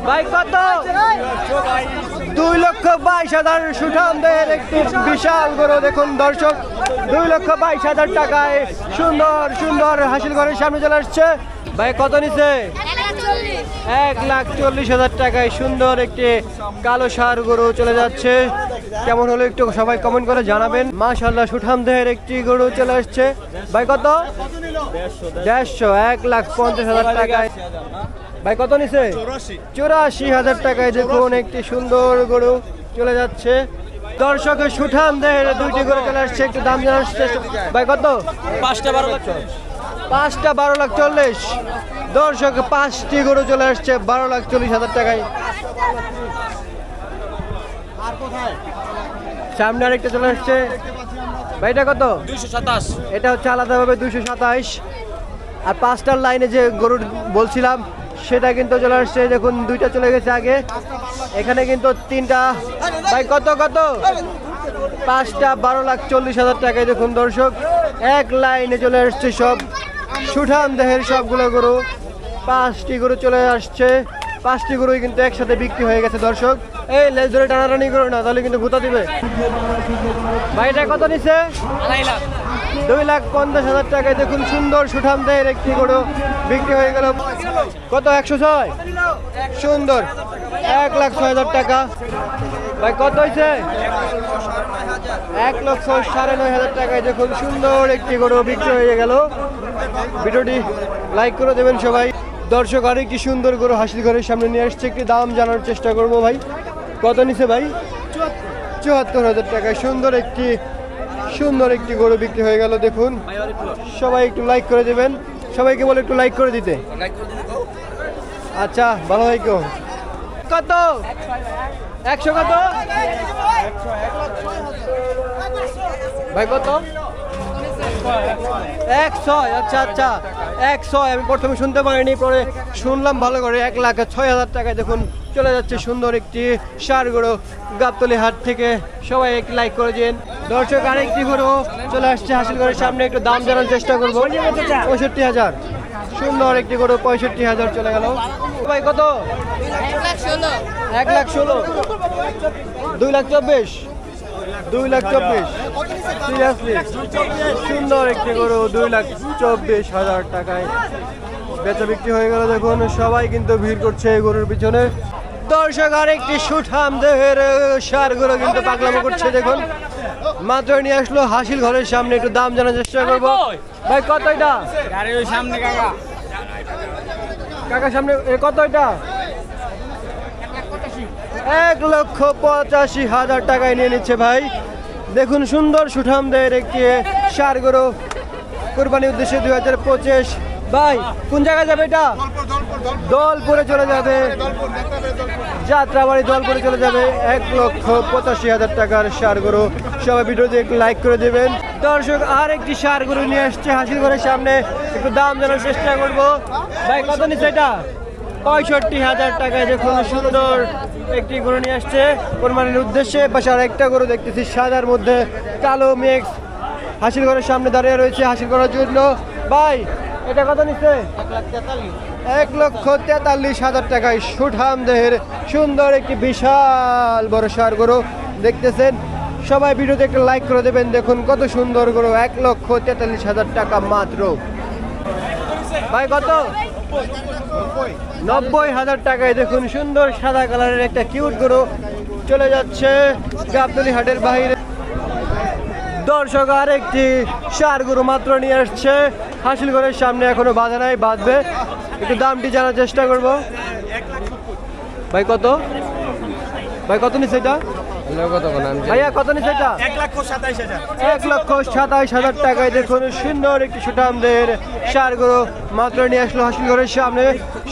ভাই কত? 2,22,000 সুঠামদের একটি বিশাল গরু দেখুন দর্শক, 2,22,000 টাকায় সুন্দর সুন্দর হাসিল ঘরের সামনে চলে আসছে। ভাই কত নিছে? 1,40,000 টাকায় সুন্দর একটি কালো ষাঁড় গরু চলে যাচ্ছে। কেমন হলো একটু সবাই কমেন্ট করে জানাবেন। মাশাআল্লাহ সুঠামদের একটি গরু চলে আসছে। ভাই কত? 150, 1,50,000 টাকায়। ভাই কত নিছে? 84,000 টাকায় দেখুন একটি সুন্দর গরু চলে যাচ্ছে। দর্শকের সুঠামদের দুইটি গরু চলে আসছে, একটু দাম জানার চেষ্টা। ভাই কত? 5টা 12,40,000। দর্শক 5টি গরু চলে আসছে 12,40,000 টাকায়। সামনে আরেকটা চলে আসছে। ভাইটা কত? 227। এটা হচ্ছে আলাদাভাবে 227। আর 5টার লাইনে যে গরু বলছিলাম সেটা কিন্তু চলে আসছে, দেখুন 2টা চলে গেছে আগে, এখানে কিন্তু 3টা। ভাই কত কত? 5টা 12,40,000 টাকায় দেখুন দর্শক, এক লাইনে চলে আসছে সব সুঠাম দেহের সবগুলো গরু। 5টি গরু চলে আসছে, 5টি গরুই কিন্তু একসাথে বিক্রি হয়ে গেছে দর্শক। এই লেজ ধরে টানাটানি করো না, তাহলে কিন্তু ভুতা দিবে। ভাইটা কত নিছে? 2,50,000 টাকায় দেখুন সুন্দর সুঠাম দেহের একটি গরু বিক্রি হয়ে গেল। কত? 106। সুন্দর 1,06,000 টাকা। ভাই কত হয়েছে? 1,09,500 টাকায় দেখুন সুন্দর একটি গরু বিক্রি হয়ে গেল। ভিডিওটি লাইক করে দেবেন সবাই। দর্শক আরেকটি সুন্দর গরু হাসিল ঘরের সামনে নিয়ে আসছে, একটি দাম জানার চেষ্টা করব। ভাই কত নিছে? ভাই 74,000 টাকায় সুন্দর একটি গরু বিক্রি হয়ে গেল। দেখুন সবাই একটু লাইক করে দেবেন, সবাইকে বলে একটু লাইক করে দিতে। আচ্ছা ভালো ভাইকো। কত? 100 কত? ভাই কত? 100। আচ্ছা আচ্ছা 100। আমি প্রথমে শুনতে পারিনি, পরে শুনলাম ভালো করে। 1,06,000 টাকায় দেখুন চলে যাচ্ছে সুন্দর একটি ষাঁড় গরু গাবতলী হাট থেকে। সবাই একটু লাইক করে দিন। দর্শক আরেকটি গরু চলে আসছে হাসিল ঘরের সামনে, একটু দাম জানার চেষ্টা করবো। 65,000। সুন্দর একটি গরু 65,000 চলে গেল। ভাই কত? 1,16,000। 2,24,000। 2,24,000। সিরিয়াসলি সুন্দর একটি গরু 2,24,000 টাকায় বেচা বিক্রি হয়ে গেল। দেখুন সবাই কিন্তু ভিড় করছে এই গরুর পিছনে। দর্শক আরেকটি সুঠাম দেহের ষাঁড় গরু কিন্তু পাগলামো করছে। দেখুন মাত্র নিয়ে আসলো হাসিল ঘরের সামনে, একটু দাম জানার চেষ্টা করবো। ভাই কত এটা? কাকা সামনে কত এটা? 1,85,000 টাকায় নিয়ে নিচ্ছে ভাই। দেখুন সুন্দর সুঠামদের একটি ষাঁড় গরু কুরবানির উদ্দেশ্যে 2025। ভাই কোন জায়গায় যাবে এটা? দলপুরে চলে যাবে, যাত্রাবাড়ি দলপুরে চলে যাবে। 1,85,000 টাকার ষাঁড় গরু। সবাই ভিডিওতে একটু লাইক করে দেবেন। দর্শক আর একটি ষাঁড় গরু নিয়ে আসছে হাসিল ঘরের সামনে, একটু দাম জানার চেষ্টা করবো। ভাই কত নিচ্ছে এটা? 65,000 টাকায় দেখুন সুন্দর একটি গরু নিয়ে আসছে কোরবানির উদ্দেশ্যে। পাশে আর একটা গরু দেখতেছি সাদার মধ্যে কালো মিক্স, হাসিল ঘরের সামনে দাঁড়িয়ে রয়েছে হাসিল করার জন্য। ভাই এটা কত নিচ্ছে? 1,43,000 টাকায় সুঠাম দেহের সুন্দর একটি বিশাল বড় ষাঁড় গরু দেখতেছেন। সবাই ভিডিওতে একটা লাইক করে দেবেন। দেখুন কত সুন্দর গরু, 1,43,000 টাকা মাত্র। ভাই কত? 90,000 টাকায় দেখুন সুন্দর সাদা কালারের একটা কিউট গরু চলে যাচ্ছে গাবতলী হাটের বাইরে। দর্শক আর একটি ষাঁড় গরু মাত্র নিয়ে আসছে হাসিল ঘরের সামনে, এখনো বাঁধা নাই, বাঁধবে। একটু দামটি জানার চেষ্টা করব। ভাই কত? ভাই কত নিচ্ছে এটা? ভাইয়া কত নিচ্ছে এটা? 1,27,000 টাকায় দেখুন সুন্দর একটি সুঠামদের ষাঁড় গরু মাত্র নিয়ে আসলো হাসিল ঘরের সামনে।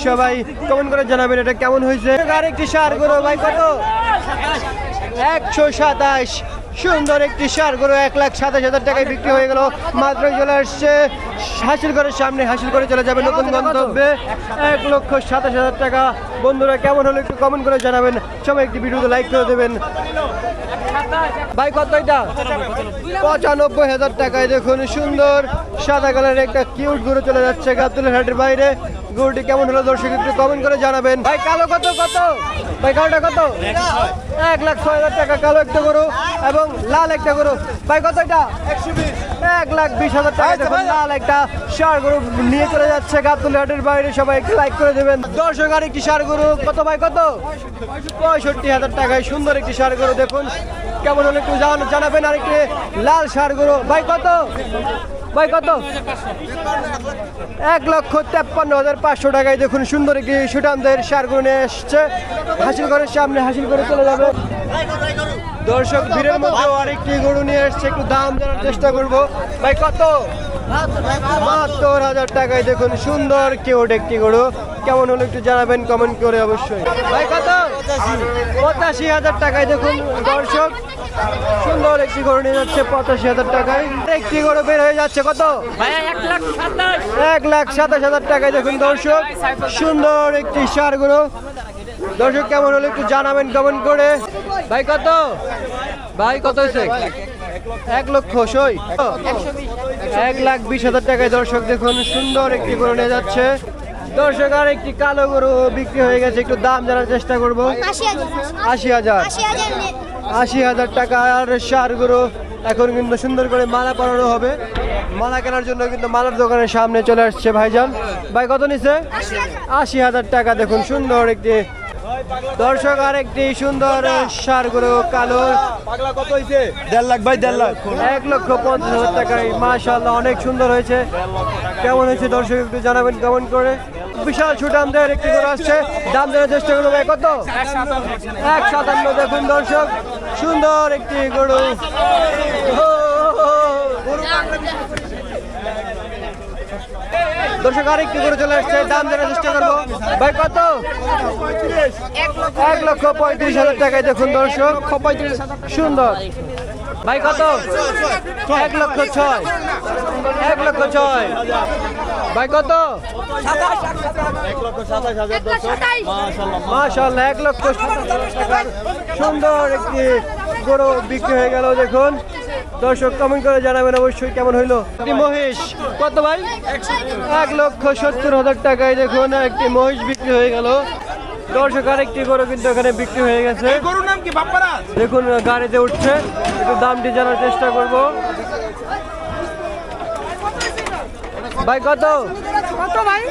সবাই কমেন্ট করে জানাবেন এটা কেমন হয়েছে। আরেকটি ষাঁড় গরু। ভাই কত? 127। সুন্দর একটি ষাঁড় গরু 1,27,000 টাকায় বিক্রি হয়ে গেল। মাত্রই চলে আসছে হাসিল ঘরের সামনে, হাসিল করে চলে যাবে নতুন গন্তব্যে। 1,27,000 টাকা। বন্ধুরা কেমন হলো একটু কমেন্ট করে জানাবেন। সবাই একটি ভিডিওতে লাইক করে দেবেন। ভাই কত এটা? 95,000 টাকায় দেখুন সুন্দর সাদা কালারের একটা কিউট গরু চলে যাচ্ছে গাবতলী হাটের বাইরে। গরুটি কেমন হলো দর্শক একটু কমেন্ট করে জানাবেন। ভাই কালো কত কত? ভাই কালোটা কত? 1,06,000 টাকা কালো একটা গরু এবং লাল একটা গরু। ভাই কত এটা? 1,20,000 টাকা দেখুন লাল একটা ষাঁড় গরু নিয়ে চলে যাচ্ছে গাবতলী হাটের বাইরে। সবাই একটু লাইক করে দেবেন। দর্শক আর একটি ষাঁড় গরু কত ভাই কত? 65,000 টাকায় সুন্দর একটি ষাঁড় গরু দেখুন কেমন হলো একটু জানাবেন। আর একটি লাল ষাঁড় গরু ভাই কত? ভাই কত? 1,53,500 টাকায় দেখুন সুন্দর একটি সুঠামদের ষাঁড় গরু নিয়ে এসছে। হাসিল ঘরের সামনে হাসিল করে চলে যাবে। দর্শক ভিড়ের মধ্যে আরেকটি গরু নিয়ে এসছে, একটু দাম জানার চেষ্টা করবো। ভাই কত? 72,000 টাকায় দেখুন সুন্দর কিউট একটি গরু কেমন হলো একটু জানাবেন কমেন্ট করে অবশ্যই। ভাই কত? 85,000 টাকায় দেখুন দর্শক সুন্দর একটি গরু নিয়ে যাচ্ছে 85,000 টাকায়। একটি গরু বের হয়ে যাচ্ছে কত? 1,27,000 টাকায় দেখুন দর্শক সুন্দর একটি ষাঁড় গরু। দর্শক কেমন হলো একটু জানাবেন কমেন্ট করে। ভাই কত? ভাই কত হয়েছে? 1,20,000 টাকায় দর্শক দেখুন সুন্দর একটি গরু নিয়ে যাচ্ছে। দর্শক আর একটি কালো গরু বিক্রি হয়ে গেছে, একটু দাম জানার চেষ্টা করবো। 80,000 টাকা আর ষাঁড় গরু। এখন কিন্তু সুন্দর করে মালা পরানো হবে। মালা কেনার জন্য কিন্তু মালার দোকানের সামনে চলে আসছে ভাইজান। ভাই কত নিছে? 80,000 টাকা দেখুন সুন্দর একটি দর্শক আর একটি সুন্দর ষাঁড় গরু কালো। পাগলা কত হইছে? 1.5 লাখ ভাই, 1.5 লাখ। 1,50,000 টাকায় মাশাআল্লাহ অনেক সুন্দর হয়েছে। কেমন হয়েছে দর্শক একটু জানাবেন কমেন্ট করে। বিশাল সুঠামদের একটি গরু আসছে, দাম দেওয়ার চেষ্টা করবো। ভাই কত? 1,57,000 দেখুন দর্শক সুন্দর একটি গরু। দর্শক আরেকটি গরু চলে আসছে, দাম জানার চেষ্টা করবো। ভাই কত? 1,35,000 টাকায় দেখুন দর্শক সুন্দর। ভাই কত? 1,06,000। 1,06,000। ভাই কত? 1,27,000 মাশাআল্লাহ 1,27,000 টাকার সুন্দর একটি গরু বিক্রি হয়ে গেল দেখুন। দর্শক কমেন্ট করে জানাবেন অবশ্যই কেমন হইলো। একটি মহিষ কত ভাই? 1,70,000 টাকায় দেখুন একটি মহিষ বিক্রি হয়ে গেল। দর্শক আরেকটি গরু কিন্তু এখানে বিক্রি হয়ে গেছে। গরুর নাম কি বাপ্পারা? দেখুন গাড়িতে উঠছে, একটু দামটি জানার চেষ্টা করব। ভাই কত? কত ভাই?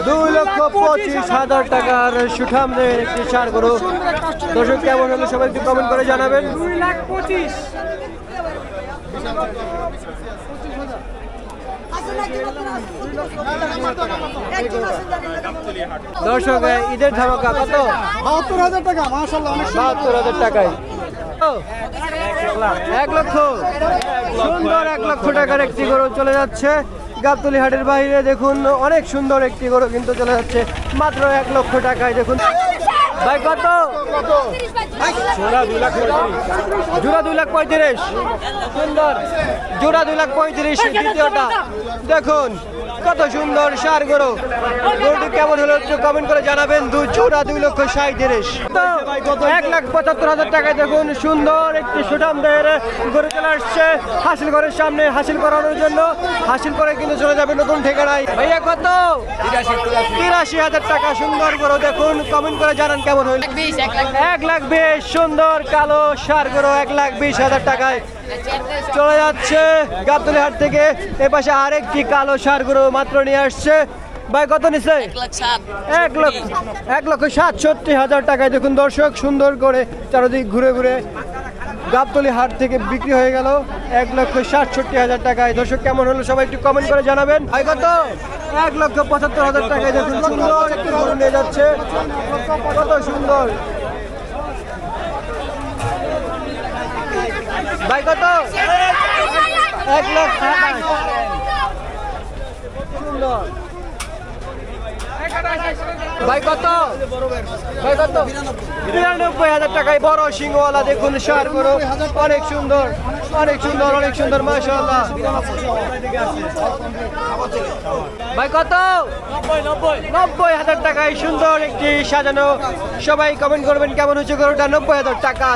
2,25,000 টাকার সুঠামদের একটি ষাঁড় গরু। দর্শক কেমন হলো সবাই একটু কমেন্ট করে জানাবেন। 2,25,000। দর্শক ঈদের ধামাকা কত? 72,000 টাকা মাশাআল্লাহ অনেক 72,000 টাকায় 1 লক্ষ সুন্দর 1 লক্ষ টাকার একটি গরু চলে যাচ্ছে গাবতলী হাটের বাইরে। দেখুন অনেক সুন্দর একটি গরু কিন্তু চলে যাচ্ছে মাত্র 1 লক্ষ টাকায়। দেখুন ভাই কত? জোড়া 2,35,000 সুন্দর জোড়া 2,35,000 দ্বিতীয়টা। দেখুন কত সুন্দর ষাঁড় গরু। গরুটি কেমন হলো একটু কমেন্ট করে জানাবেন। জোড়া 2,60,000। 1,75,000 টাকায় দেখুন সুন্দর একটি সুঠামদের গরু চলে আসছে হাসিল ঘরের সামনে হাসিল করানোর জন্য। হাসিল করে কিন্তু চলে যাবে নতুন ঠিকানায়। ভাইয়া কত? 83,000 টাকা সুন্দর গরু। দেখুন কমেন্ট করে জানান কেমন হইল। 1,20,000 সুন্দর কালো ষাঁড় গরু 1,20,000 টাকায় চলে যাচ্ছে গাবতলী হাট থেকে। এ পাশে আরেকটি কালো ষাঁড় গরু মাত্র নিয়ে আসছে। ভাই কত নিচ্ছে? 1,67,000 টাকায় দেখুন দর্শক সুন্দর করে চারদিক ঘুরে ঘুরে গাবতলী হাট থেকে বিক্রি হয়ে গেল 1,67,000 টাকায়। দর্শক কেমন হলো সবাই একটু কমেন্ট করে জানাবেন। ভাই কত? 1,75,000 টাকায় দেখুন সুন্দর একটি গরু নিয়ে যাচ্ছে। কত সুন্দর। ভাই কত? 1,28,000 সুন্দর। ভাই কত? ভাই কত? 93,000 টাকায় বড় সিংহওয়ালা দেখুন ষাঁড় গরু অনেক সুন্দর অনেক সুন্দর অনেক সুন্দর মাশাআল্লাহ। ভাই কত? 90,000 টাকায় সুন্দর একটি সাজানো। সবাই কমেন্ট করবেন কেমন হচ্ছে গরুটা। 90,000 টাকা।